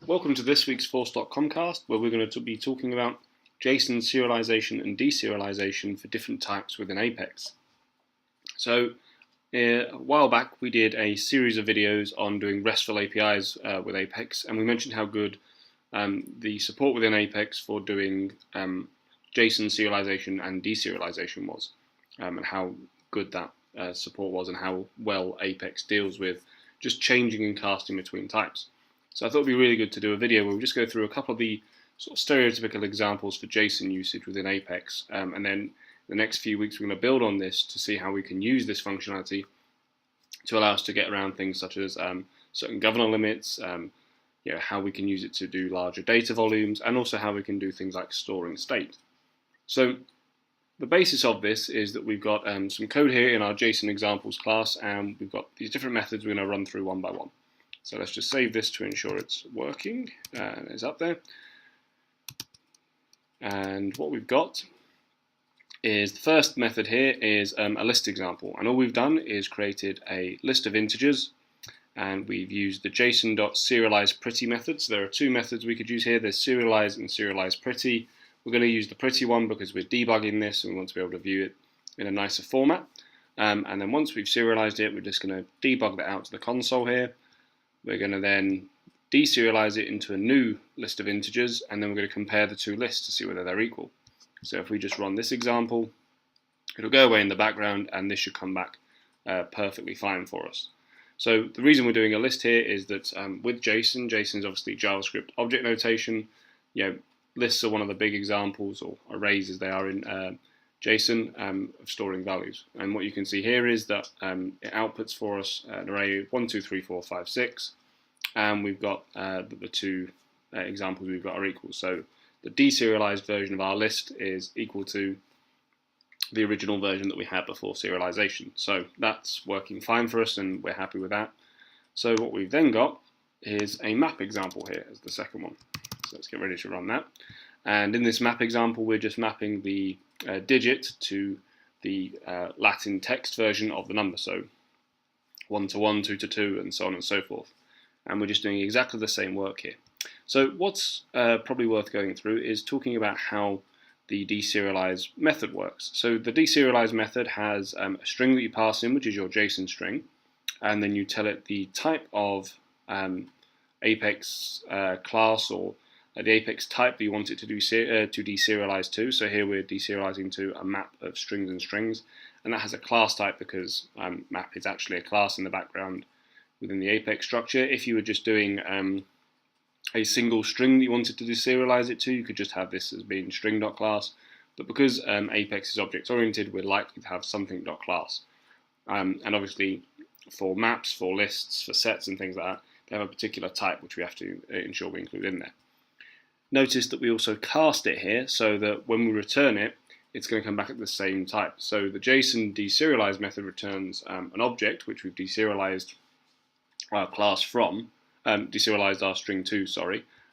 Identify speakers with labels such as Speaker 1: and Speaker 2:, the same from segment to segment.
Speaker 1: Welcome to this week's Force.com cast, where we're going to be talking about JSON serialization and deserialization for different types within Apex. So, a while back we did a series of videos on doing RESTful APIs with Apex, and we mentioned how good the support within Apex for doing JSON serialization and deserialization was, and how good that support was, and how well Apex deals with just changing and casting between types. So I thought it would be really good to do a video where we just go through a couple of the sort of stereotypical examples for JSON usage within Apex, and then the next few weeks we're going to build on this to see how we can use this functionality to allow us to get around things such as certain governor limits, how we can use it to do larger data volumes, and also how we can do things like storing state. So the basis of this is that we've got some code here in our JSON examples class, and we've got these different methods we're going to run through one by one. So let's just save this to ensure it's working, and it's up there. And what we've got is the first method here is a list example, and all we've done is created a list of integers, and we've used the json.serializePretty method. So there are two methods we could use here. There's serialize and serializePretty. We're going to use the pretty one because we're debugging this and we want to be able to view it in a nicer format. And then once we've serialized it, we're just going to debug that out to the console here. We're going to then deserialize it into a new list of integers, and then we're going to compare the two lists to see whether they're equal. So if we just run this example, it'll go away in the background, and this should come back perfectly fine for us. So the reason we're doing a list here is that with JSON is obviously JavaScript object notation. Lists are one of the big examples, or arrays as they are in JSON, of storing values. And what you can see here is that it outputs for us an array of 1, 2, 3, 4, 5, 6, and we've got the two examples we've got are equal. So the deserialized version of our list is equal to the original version that we had before serialization. So that's working fine for us, and we're happy with that. So what we've then got is a map example here as the second one. So let's get ready to run that. And in this map example, we're just mapping the digit to the Latin text version of the number, so 1 to 1, 2 to 2, and so on and so forth. And we're just doing exactly the same work here. So what's probably worth going through is talking about how the deserialize method works. So the deserialize method has a string that you pass in, which is your JSON string, and then you tell it the type of Apex class, or the Apex type that you want it to deserialize to. So here we're deserializing to a map of strings and strings, and that has a class type because map is actually a class in the background within the Apex structure. If you were just doing a single string that you wanted to deserialize it to, you could just have this as being string.class. But because Apex is object oriented, we're likely to have something.class. And obviously for maps, for lists, for sets and things like that, they have a particular type which we have to ensure we include in there. Notice that we also cast it here so that when we return it, it's going to come back at the same type. So the JSON deserialize method returns an object which we've deserialized our class from, deserialized our string to,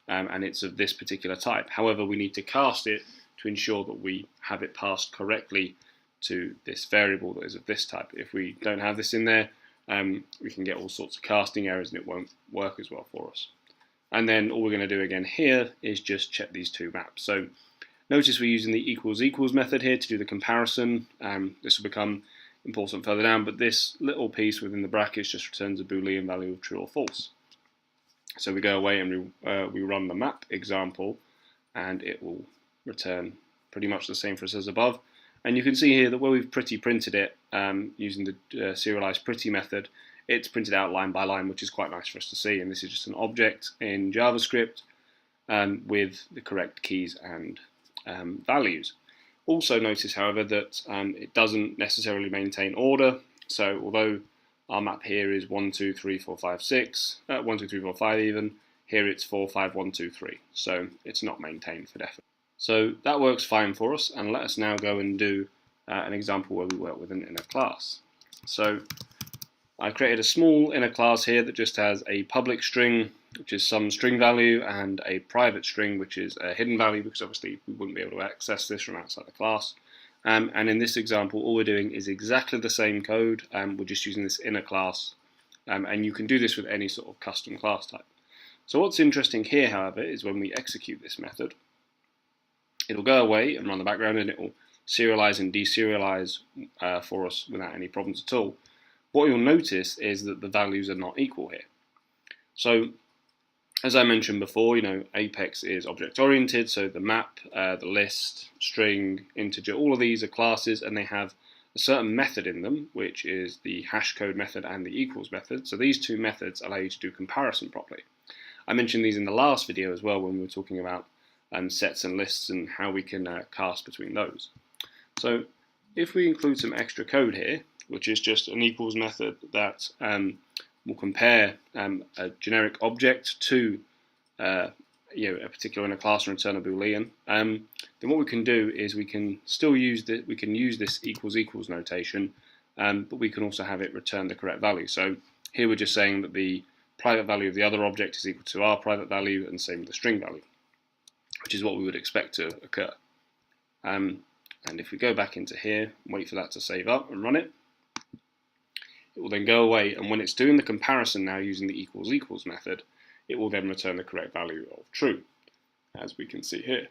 Speaker 1: and it's of this particular type. However, we need to cast it to ensure that we have it passed correctly to this variable that is of this type. If we don't have this in there, we can get all sorts of casting errors and it won't work as well for us. And then all we're going to do again here is just check these two maps. So notice we're using the equals equals method here to do the comparison. This will become important further down, but this little piece within the brackets just returns a Boolean value of true or false. So we go away and we run the map example, and it will return pretty much the same for us as above. And you can see here that where we've pretty printed it using the serializePretty method, it's printed out line by line, which is quite nice for us to see. And this is just an object in JavaScript with the correct keys and values. Also notice, however, that it doesn't necessarily maintain order. So although our map here is 1, 2, 3, 4, 5, 6, 1, 2, 3, 4, 5 even, here it's 4, 5, 1, 2, 3. So it's not maintained for definite. So that works fine for us, and let us now go and do an example where we work with an inner class. So I created a small inner class here that just has a public string, which is some string value, and a private string, which is a hidden value, because obviously we wouldn't be able to access this from outside the class. And in this example, all we're doing is exactly the same code, we're just using this inner class, and you can do this with any sort of custom class type. So what's interesting here, however, is when we execute this method, it'll go away and run the background, and it will serialize and deserialize for us without any problems at all. What you'll notice is that the values are not equal here. So, as I mentioned before, Apex is object-oriented, so the map, the list, string, integer, all of these are classes, and they have a certain method in them, which is the hashcode method and the equals method. So these two methods allow you to do comparison properly. I mentioned these in the last video as well when we were talking about sets and lists and how we can cast between those. So if we include some extra code here, which is just an equals method that will compare a generic object to a particular in a class and return a boolean, then what we can do is we can still use this equals equals notation, but we can also have it return the correct value. So here we're just saying that the private value of the other object is equal to our private value, and same with the string value, which is what we would expect to occur. And if we go back into here and wait for that to save up and run it, it will then go away, and when it's doing the comparison now using the equals equals method, it will then return the correct value of true, as we can see here.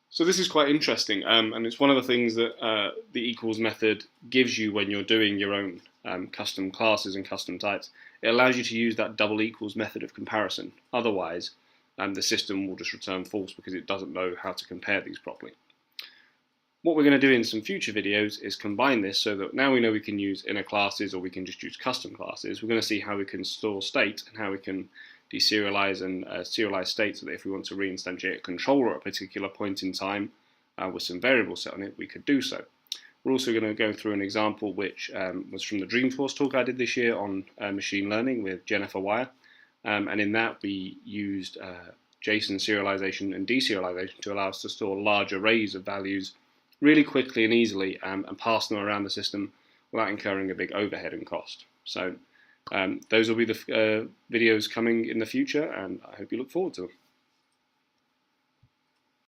Speaker 1: So this is quite interesting, and it's one of the things that the equals method gives you when you're doing your own custom classes and custom types. It allows you to use that double equals method of comparison. Otherwise, the system will just return false because it doesn't know how to compare these properly. What we're going to do in some future videos is combine this so that now we know we can use inner classes or we can just use custom classes. We're going to see how we can store state and how we can deserialize and serialize state, so that if we want to reinstantiate a controller at a particular point in time with some variables set on it, we could do so. We're also going to go through an example which was from the Dreamforce talk I did this year on machine learning with Jennifer Wire, and in that we used JSON serialization and deserialization to allow us to store large arrays of values really quickly and easily and pass them around the system without incurring a big overhead and cost. So those will be the videos coming in the future, and I hope you look forward to them.